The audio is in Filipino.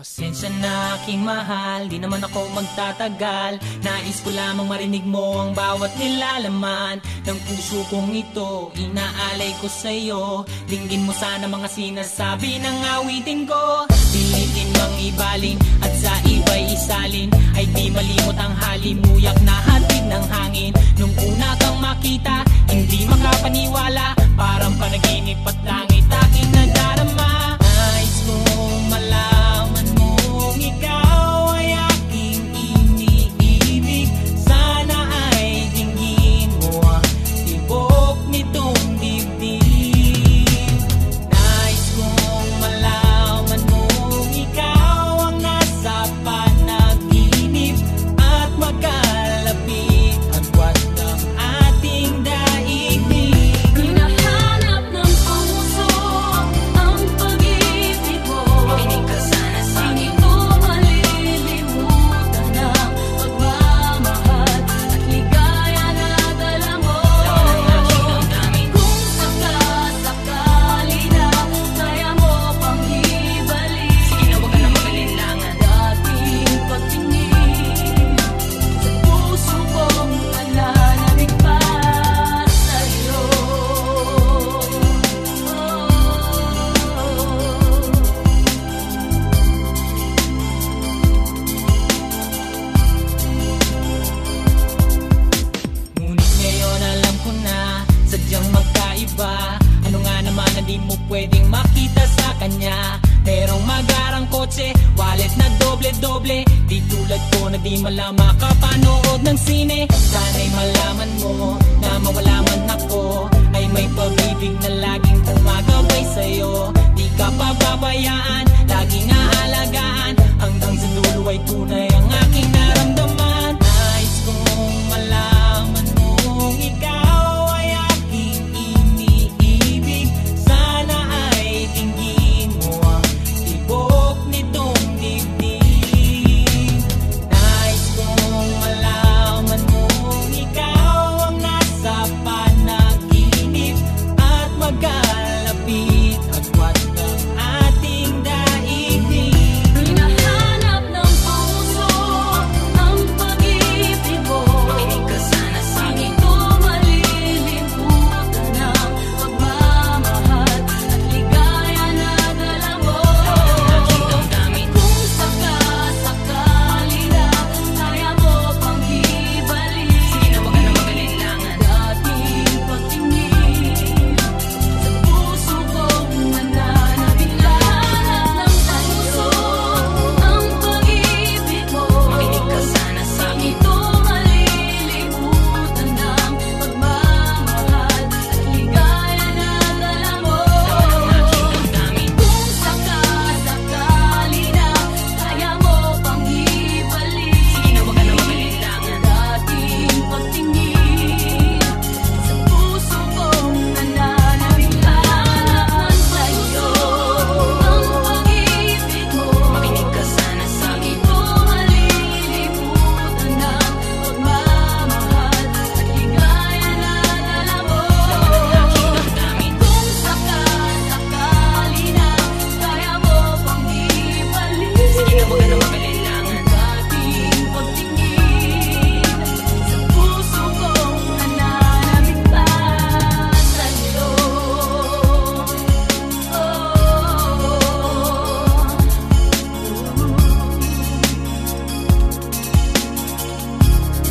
Pasensya na aking mahal, di naman ako magtatagal. Nais ko lamang marinig mo ang bawat nilalaman ng puso kong ito, inaalay ko sa'yo. Dinggin mo sana mga sinasabi ng awitin ko. Pilitin mang ibaling at sa iba'y isalin, ay di malimot ang halimuyak na hatid ng hangin. Nung una kang makita, hindi makapaniwala, parang panaginip at langit aking nadarama. Nais kong malaman mong ikaw ay aking iniibig. Sana ay dinggin mo ang tibok nitong dibdib. Nais kong malaman mong ikaw ang nasa panaginip at magkalapit agwat ng ating daigdig. Hinahanap ng puso ang pag-ibig mo. Makinig ka sana sa akin. Di ko malilimutan ang pagmamahal at ligaya na dala mo. Kung sakasakali na kaya mo pang ibalik, sige na, huwag ka na mag-alinlangan. Dating pagtingin sa puso kong nalalamig pa sa'yo. Ngunit ngayon alam ko na sadyang magkaiba. Ano nga naman na di mo pwedeng makita sa kanya? Merong magarang kotse, wallet na doble-doble, di tulad ko na di malang makapanood ng sine. Sana'y malaman mo na mawala man ako, ay may pag-ibig na laging gumagabay sa'yo. Di ka pababayaan, lagi